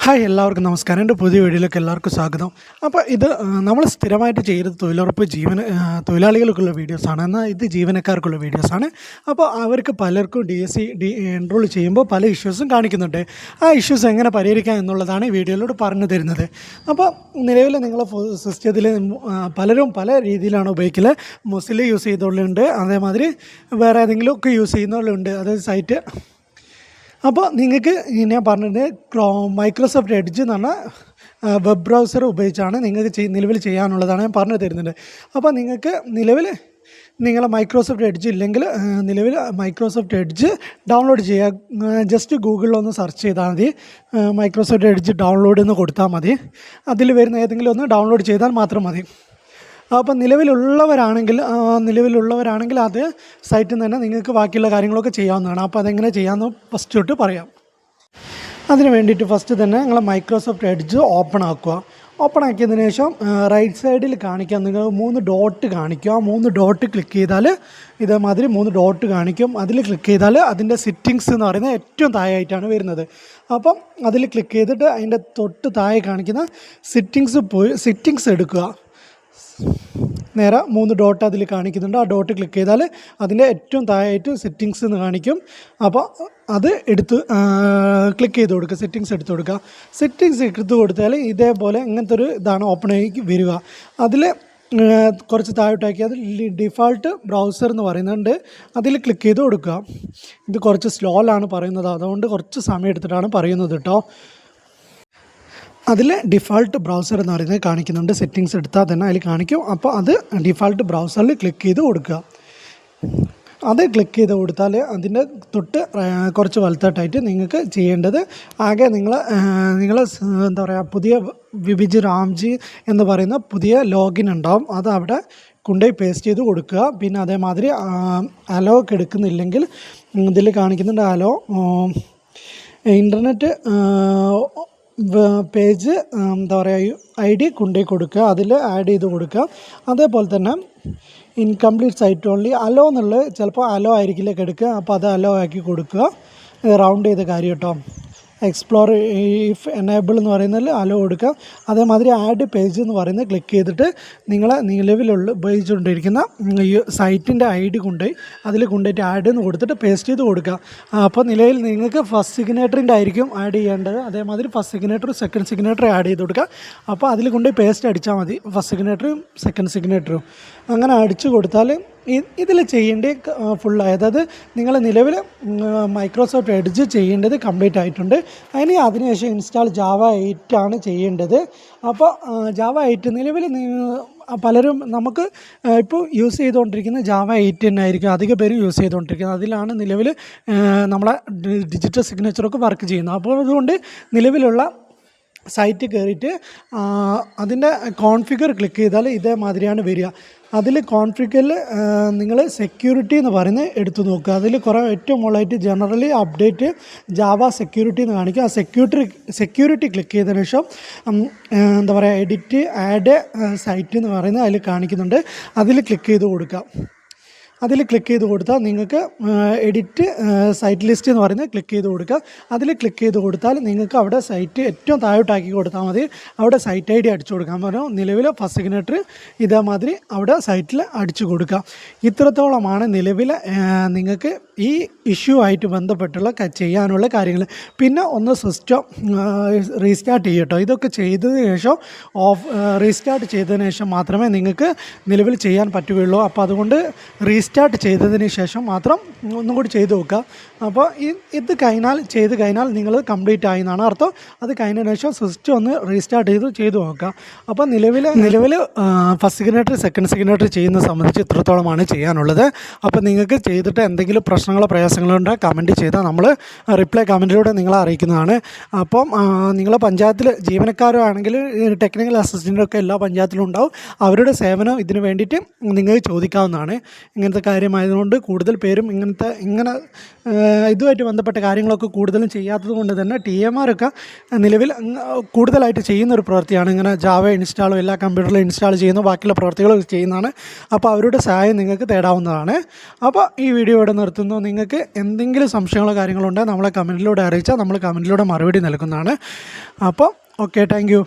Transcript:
Hi എല്ലാവർക്കും നമസ്കാരം. എൻ്റെ പുതിയ വീഡിയോയിലേക്ക് എല്ലാവർക്കും സ്വാഗതം. അപ്പോൾ ഇത് നമ്മൾ സ്ഥിരമായിട്ട് ചെയ്യുന്നത് തൊഴിലുറപ്പ് തൊഴിലാളികൾക്കുള്ള വീഡിയോസാണ്. എന്നാൽ ഇത് ജീവനക്കാർക്കുള്ള വീഡിയോസാണ്. അപ്പോൾ അവർക്ക് പലർക്കും DSC എൻറോൾ ചെയ്യുമ്പോൾ പല ഇഷ്യൂസും കാണിക്കുന്നുണ്ട്. ആ ഇഷ്യൂസ് എങ്ങനെ പരിഹരിക്കാം എന്നുള്ളതാണ് ഈ വീഡിയോയിലൂടെ പറഞ്ഞു തരുന്നത്. അപ്പോൾ നിലവിൽ നിങ്ങളെ സിസ്റ്റത്തിൽ പലരും പല രീതിയിലാണ് ഉപയോഗിക്കൽ. മുസ്ലിം യൂസ് ചെയ്തുകൊണ്ടുണ്ട്, അതേമാതിരി വേറെ ഏതെങ്കിലും ഒക്കെ യൂസ് ചെയ്യുന്നവരുണ്ട്, അതായത് സൈറ്റ്. അപ്പോൾ നിങ്ങൾക്ക് ഞാൻ പറഞ്ഞത് മൈക്രോസോഫ്റ്റ് എഡ്ജ് എന്ന് പറഞ്ഞ വെബ് ബ്രൗസർ ഉപയോഗിച്ചാണ് നിങ്ങൾക്ക് നിലവിൽ ചെയ്യാനുള്ളതാണ് ഞാൻ പറഞ്ഞു തരുന്നുണ്ട്. അപ്പോൾ നിങ്ങൾക്ക് നിലവിൽ നിങ്ങളെ മൈക്രോസോഫ്റ്റ് എഡ്ജ് ഇല്ലെങ്കിൽ നിലവിൽ മൈക്രോസോഫ്റ്റ് എഡ്ജ് ഡൗൺലോഡ് ചെയ്യുക. ജസ്റ്റ് ഗൂഗിളിലൊന്ന് സെർച്ച് ചെയ്താൽ മതി, മൈക്രോസോഫ്റ്റ് എഡ്ജ് ഡൗൺലോഡ് എന്ന് കൊടുത്താൽ മതി. അതിൽ വരുന്ന ഏതെങ്കിലും ഒന്ന് ഡൗൺലോഡ് ചെയ്താൽ മാത്രം മതി. അപ്പോൾ നിലവിലുള്ളവരാണെങ്കിൽ അത് സൈറ്റിൽ നിന്ന് തന്നെ നിങ്ങൾക്ക് ബാക്കിയുള്ള കാര്യങ്ങളൊക്കെ ചെയ്യാവുന്നതാണ്. അപ്പോൾ അതെങ്ങനെ ചെയ്യാമെന്ന് ഫസ്റ്റ് തൊട്ട് പറയാം. അതിന് വേണ്ടിയിട്ട് ഫസ്റ്റ് തന്നെ നിങ്ങൾ മൈക്രോസോഫ്റ്റ് എഡ്ജ് ഓപ്പൺ ആക്കുക. ഓപ്പൺ ആക്കിയതിന് ശേഷം റൈറ്റ് സൈഡിൽ കാണിക്കാം, നിങ്ങൾ 3 ഡോട്ട് കാണിക്കും. ആ 3 ഡോട്ട് ക്ലിക്ക് ചെയ്താൽ ഇതേമാതിരി 3 ഡോട്ട് കാണിക്കും. അതിൽ ക്ലിക്ക് ചെയ്താൽ അതിൻ്റെ സിറ്റിങ്സ് എന്ന് പറയുന്നത് ഏറ്റവും താഴെയായിട്ടാണ് വരുന്നത്. അപ്പം അതിൽ ക്ലിക്ക് ചെയ്തിട്ട് അതിൻ്റെ തൊട്ട് താഴെ കാണിക്കുന്ന സിറ്റിങ്സ് എടുക്കുക. നേരെ 3 ഡോട്ട് അതിൽ കാണിക്കുന്നുണ്ട്. ആ ഡോട്ട് ക്ലിക്ക് ചെയ്താൽ അതിൻ്റെ ഏറ്റവും താഴെയായിട്ട് സെറ്റിങ്സ് എന്ന് കാണിക്കും. അപ്പോൾ അത് ക്ലിക്ക് ചെയ്ത് കൊടുക്കുക, സെറ്റിങ്സ് എടുത്ത് കൊടുക്കുക. സെറ്റിങ്സ് എടുത്ത് കൊടുത്താൽ ഇതേപോലെ ഇങ്ങനത്തെ ഒരു ഇതാണ് ഓപ്പൺ ആയി വരിക. അതിൽ കുറച്ച് താഴോട്ടാക്കി അതിൽ ഡിഫാൾട്ട് ബ്രൗസർ എന്ന് പറയുന്നുണ്ട്, അതിൽ ക്ലിക്ക് ചെയ്ത് കൊടുക്കുക. ഇത് കുറച്ച് സ്ലോയിലാണ് പറയുന്നത്, അതുകൊണ്ട് കുറച്ച് സമയം എടുത്തിട്ടാണ് പറയുന്നത് കേട്ടോ. അതിൽ ഡിഫാൾട്ട് ബ്രൗസർ എന്ന് പറയുന്നത് കാണിക്കുന്നുണ്ട്. സെറ്റിങ്സ് എടുത്താൽ തന്നെ അതിൽ കാണിക്കും. അപ്പോൾ അത് ഡിഫാൾട്ട് ബ്രൗസറിൽ ക്ലിക്ക് ചെയ്ത് കൊടുക്കുക. അത് ക്ലിക്ക് ചെയ്ത് കൊടുത്താൽ അതിൻ്റെ തൊട്ട് കുറച്ച് വലത്തോട്ടായിട്ട് നിങ്ങൾക്ക് ചെയ്യേണ്ടത് ആകെ നിങ്ങൾ എന്താ പറയുക, പുതിയ വിബിജ് രാംജി എന്ന് പറയുന്ന പുതിയ ലോഗിൻ ഉണ്ടാവും. അത് അവിടെ കൊണ്ടുപോയി പേസ്റ്റ് ചെയ്ത് കൊടുക്കുക. പിന്നെ അതേമാതിരി അലോ ഒക്കെ എടുക്കുന്നില്ലെങ്കിൽ ഇതിൽ കാണിക്കുന്നുണ്ട് അലോ ഇൻ്റർനെറ്റ് പേജ് എന്താ പറയുക ID കൊണ്ടുപോയി കൊടുക്കുക, അതിൽ ആഡ് ചെയ്ത് കൊടുക്കുക. അതേപോലെ തന്നെ ഇൻകംപ്ലീറ്റ് സൈറ്റ് ഓൺലി അലോ എന്നുള്ളത് ചിലപ്പോൾ അലോ ആയിരിക്കില്ല എടുക്കുക, അപ്പോൾ അത് അലോ ആക്കി കൊടുക്കുക. റൗണ്ട് ചെയ്ത കാര്യം കേട്ടോ. എക്സ്പ്ലോർ ഇഫ് എനേബിൾ എന്ന് പറയുന്നതിൽ അലോ കൊടുക്കുക. അതേമാതിരി ആഡ് പേജ് എന്ന് പറയുന്നത് ക്ലിക്ക് ചെയ്തിട്ട് നിങ്ങളെ ഉപയോഗിച്ചുകൊണ്ടിരിക്കുന്ന സൈറ്റിൻ്റെ ID കൊണ്ടുപോയി അതിൽ കൊണ്ടുപോയിട്ട് ആഡ് എന്ന് കൊടുത്തിട്ട് പേസ്റ്റ് ചെയ്ത് കൊടുക്കുക. അപ്പോൾ നിലവിൽ നിങ്ങൾക്ക് ഫസ്റ്റ് സിഗ്നേറ്ററിൻ്റെ ആയിരിക്കും ആഡ് ചെയ്യേണ്ടത്. അതേമാതിരി ഫസ്റ്റ് സിഗ്നേറ്ററും സെക്കൻഡ് സിഗ്നേറ്ററും ആഡ് ചെയ്ത് കൊടുക്കുക. അപ്പോൾ അതിൽ കൊണ്ടുപോയി പേസ്റ്റ് അടിച്ചാൽ മതി, ഫസ്റ്റ് സിഗ്നേറ്ററും സെക്കൻഡ് സിഗ്നേറ്ററും. അങ്ങനെ അടിച്ചു കൊടുത്താൽ ഇതിൽ ചെയ്യേണ്ടത് ഫുള്ളായി, അതായത് നിങ്ങൾ നിലവിൽ മൈക്രോസോഫ്റ്റ് എഡ്ജ് ചെയ്യേണ്ടത് കംപ്ലീറ്റ് ആയിട്ടുണ്ട്. അതിനുശേഷം ഇൻസ്റ്റാൾ ജാവ 8 ആണ് ചെയ്യേണ്ടത്. അപ്പോൾ ജാവ 8 നിലവിൽ പലരും നമുക്ക് ഇപ്പോൾ യൂസ് ചെയ്തുകൊണ്ടിരിക്കുന്ന ജാവ 8 തന്നെ ആയിരിക്കും അധിക പേരും യൂസ് ചെയ്തുകൊണ്ടിരിക്കുന്നത്. അതിലാണ് നിലവിൽ നമ്മളെ ഡിജിറ്റൽ സിഗ്നേച്ചറൊക്കെ വർക്ക് ചെയ്യുന്നത്. അപ്പോൾ അതുകൊണ്ട് നിലവിലുള്ള സൈറ്റ് കയറിയിട്ട് അതിൻ്റെ കോൺഫിഗർ ക്ലിക്ക് ചെയ്താൽ ഇതേമാതിരിയാണ് വരിക. അതിൽ കോൺഫിഗറിൽ നിങ്ങൾ സെക്യൂരിറ്റി എന്ന് പറയുന്നത് എടുത്തു നോക്കുക. അതിൽ ഏറ്റവും മുകളിലായിട്ട് ജനറലി അപ്ഡേറ്റ് ജാവ സെക്യൂരിറ്റി എന്ന് കാണിക്കുക. ആ സെക്യൂരിറ്റി ക്ലിക്ക് ചെയ്തതിന് ശേഷം എന്താ പറയുക എഡിറ്റ് ആഡ് സൈറ്റ് എന്ന് പറയുന്നത് അതിൽ കാണിക്കുന്നുണ്ട്. അതിൽ ക്ലിക്ക് ചെയ്ത് കൊടുക്കുക. അതിൽ ക്ലിക്ക് ചെയ്ത് കൊടുത്താൽ നിങ്ങൾക്ക് എഡിറ്റ് സൈറ്റ് ലിസ്റ്റ് എന്ന് പറയുന്നത് ക്ലിക്ക് ചെയ്ത് കൊടുക്കുക. അതിൽ ക്ലിക്ക് ചെയ്ത് കൊടുത്താൽ നിങ്ങൾക്ക് അവിടെ സൈറ്റ് ഏറ്റവും താഴോട്ടാക്കി കൊടുത്താൽ മതി. അവിടെ സൈറ്റ് ID അടിച്ചു കൊടുക്കാൻ പറഞ്ഞു. നിലവിൽ ഫസ്റ്റ് സിഗ്നേറ്റർ ഇതേമാതിരി അവിടെ സൈറ്റിൽ അടിച്ചു കൊടുക്കുക. ഇത്രത്തോളമാണ് നിലവിൽ നിങ്ങൾക്ക് ഈ ഇഷ്യൂ ആയിട്ട് ബന്ധപ്പെട്ടുള്ള ചെയ്യാനുള്ള കാര്യങ്ങൾ. പിന്നെ ഒന്ന് സിസ്റ്റം റീസ്റ്റാർട്ട് ചെയ്യട്ടോ. ഇതൊക്കെ ചെയ്തതിന് ശേഷം റീസ്റ്റാർട്ട് ചെയ്തതിന് ശേഷം മാത്രമേ നിങ്ങൾക്ക് നിലവിൽ ചെയ്യാൻ പറ്റുകയുള്ളൂ. അപ്പോൾ അതുകൊണ്ട് റീസ്റ്റാർട്ട് ചെയ്തതിന് ശേഷം മാത്രം ഒന്നും കൂടി ചെയ്ത് നോക്കുക. അപ്പോൾ ഇത് ചെയ്ത് കഴിഞ്ഞാൽ നിങ്ങൾ കംപ്ലീറ്റ് ആയി എന്നാണ് അർത്ഥം. അത് കഴിഞ്ഞതിന് ശേഷം സിസ്റ്റം ഒന്ന് റീസ്റ്റാർട്ട് ചെയ്ത് നോക്കുക. അപ്പോൾ നിലവിൽ ഫസ്റ്റ് സിഗ്നേറ്റർ സെക്കൻഡ് സിഗ്നേറ്റർ ചെയ്യുന്ന സംബന്ധിച്ച് ഇത്രത്തോളമാണ് ചെയ്യാനുള്ളത്. അപ്പോൾ നിങ്ങൾക്ക് ചെയ്തിട്ട് എന്തെങ്കിലും പ്രശ്നങ്ങളോ പ്രയാസങ്ങളോ ഉണ്ടെങ്കിൽ കമൻറ്റ് ചെയ്താൽ നമ്മൾ റിപ്ലൈ കമൻറ്റിലൂടെ നിങ്ങളെ അറിയിക്കുന്നതാണ്. അപ്പം നിങ്ങൾ പഞ്ചായത്തിൽ ജീവനക്കാരോ ആണെങ്കിൽ ടെക്നിക്കൽ അസിസ്റ്റൻ്റൊക്കെ എല്ലാ പഞ്ചായത്തിലും ഉണ്ടാവും. അവരുടെ സേവനം ഇതിന് വേണ്ടിയിട്ട് നിങ്ങൾക്ക് ചോദിക്കാവുന്നതാണ്. ഇങ്ങനത്തെ കാര്യമായതുകൊണ്ട് കൂടുതൽ പേരും ഇങ്ങനെ ഇങ്ങനെ ഇതുമായിട്ട് ബന്ധപ്പെട്ട കാര്യങ്ങളൊക്കെ കൂടുതലും ചെയ്യാത്തത് കൊണ്ട് തന്നെ TMR ഒക്കെ നിലവിൽ കൂടുതലായിട്ട് ചെയ്യുന്നൊരു പ്രവൃത്തിയാണ്. ഇങ്ങനെ ജാവ ഇൻസ്റ്റാളും എല്ലാ കമ്പ്യൂട്ടറിലും ഇൻസ്റ്റാൾ ചെയ്യുന്നു, ബാക്കിയുള്ള പ്രവൃത്തികളൊക്കെ ചെയ്യുന്നതാണ്. അപ്പോൾ അവരുടെ സഹായം നിങ്ങൾക്ക് തേടാവുന്നതാണ്. അപ്പോൾ ഈ വീഡിയോ ഇവിടെ നിർത്തുന്നു. നിങ്ങൾക്ക് എന്തെങ്കിലും സംശയങ്ങളോ കാര്യങ്ങളോ ഉണ്ടെങ്കിൽ നമ്മളെ കമൻറ്റിലൂടെ അറിയിച്ചാൽ നമ്മൾ കമൻറ്റിലൂടെ മറുപടി നൽകുന്നതാണ്. അപ്പോൾ ഓക്കെ, താങ്ക് യു.